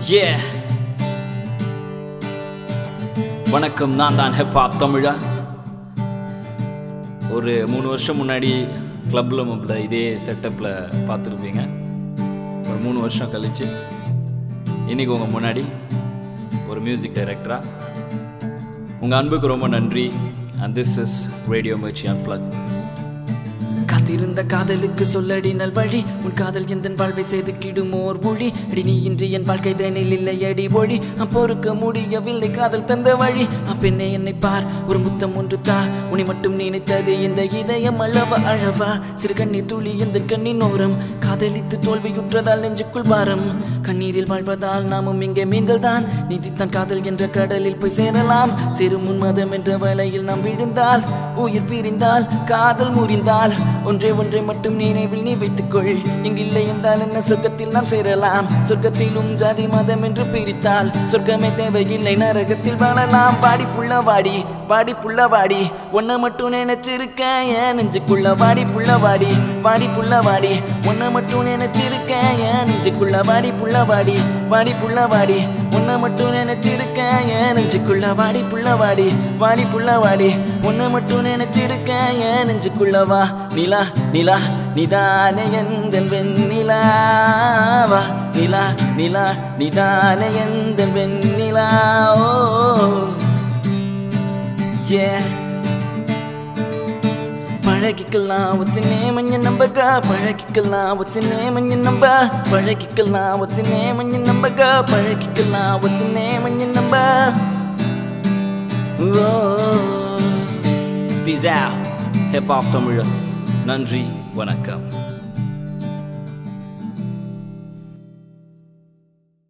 Yeah. வணக்கம், நான் தான் ஹிப்ஹாப் தமிழா. ஒரு 3 வருஷம் முன்னாடி கிளப்பில் இதே செட்டப்பில் பார்த்துருப்பீங்க. ஒரு 3 வருஷம் கழிச்சு இன்றைக்கி உங்கள் முன்னாடி ஒரு மியூசிக் டைரக்டராக. உங்கள் அன்புக்கு ரொம்ப நன்றி. And this is radio Mirchi unplugged. காத்திருந்த காதலுக்கு சொல்லடி நல்வழி, உன் காதல் எந்த வாழ்வை செய்து கிடுமோர் மொழி. அடி நீ இன்றி என் வாழ்க்கை தனில் இல்லை அடி ஒழி. பொறுக்க முடியவில்லை காதல் தந்த வழி. பெண்ணே என்னை பார், ஒரு முத்தம் ஒன்று தா. உன்னை மட்டும் நினைத்தது இந்த இதயம் அளவா அழவா. சிறு கண்ணீர் துளி எந்த கண்ணின் ஓரம், காதலித்து தோல்வியுற்றதால் நெஞ்சுக்குள் பாரம். கண்ணீரில் வாழ்வதால் நாமும் இங்கே மீன்கள் தான். நீதித்தான் காதல் என்ற கடலில் போய் சேரலாம். சேரும் உன்மதம் என்ற வலையில் நாம் விழுந்தால், உயிர் பிரிந்தால், காதல் முறிந்தால், ஒன்றே மட்டும் நினைவில் நீ வைத்துக்கொள். இங்கில்லை என்றால் என்ன, சொர்க்கத்தில் நாம் சேரலாம். சொர்க்கத்திலும் ஜாதி மதம் என்று பிரித்தால் சொர்க்கமே தேவையில்லை, நரகத்தில் வாழலாம். வாடி புள்ள வாடி, வாடி புள்ள வாடி, ஒன்ன மட்டும் நினைச்சிருக்க ஏன் நெஞ்சுக்குள்ள. வாடி புள்ள வாடி, வாடி புள்ள வாடி, ஒன்ன மட்டும் நினைச்சிருக்க ஏன் நெஞ்சுக்குள்ள. வாடி புள்ள வாடி, வாடி புள்ள வாடி, ஒன்ன மட்டும் நினைச்சிருக்க ஏன் நெஞ்சுக்குள்ள. வாடி புள்ள வாடி, வாடி புள்ள வாடி, ஒன்ன மட்டும் நினைச்சிருக்க ஏன் நெஞ்சுக்குள்ள. வா நிலா நிலா நிதானே எந்தன் வெண்ணிலாவா. நிலா நிலா நிதானே எந்தன் வெண்ணிலா. ஓ ஏ பழகிக்கலாம் what's your name and your number girl. பழகிக்கலாம் what's your name and your number. பழகிக்கலாம் what's your name and your number girl. பழகிக்கலாம் what's your name and your number. Peace out. Hip Hop தமிழா. நன்றி, வணக்கம்.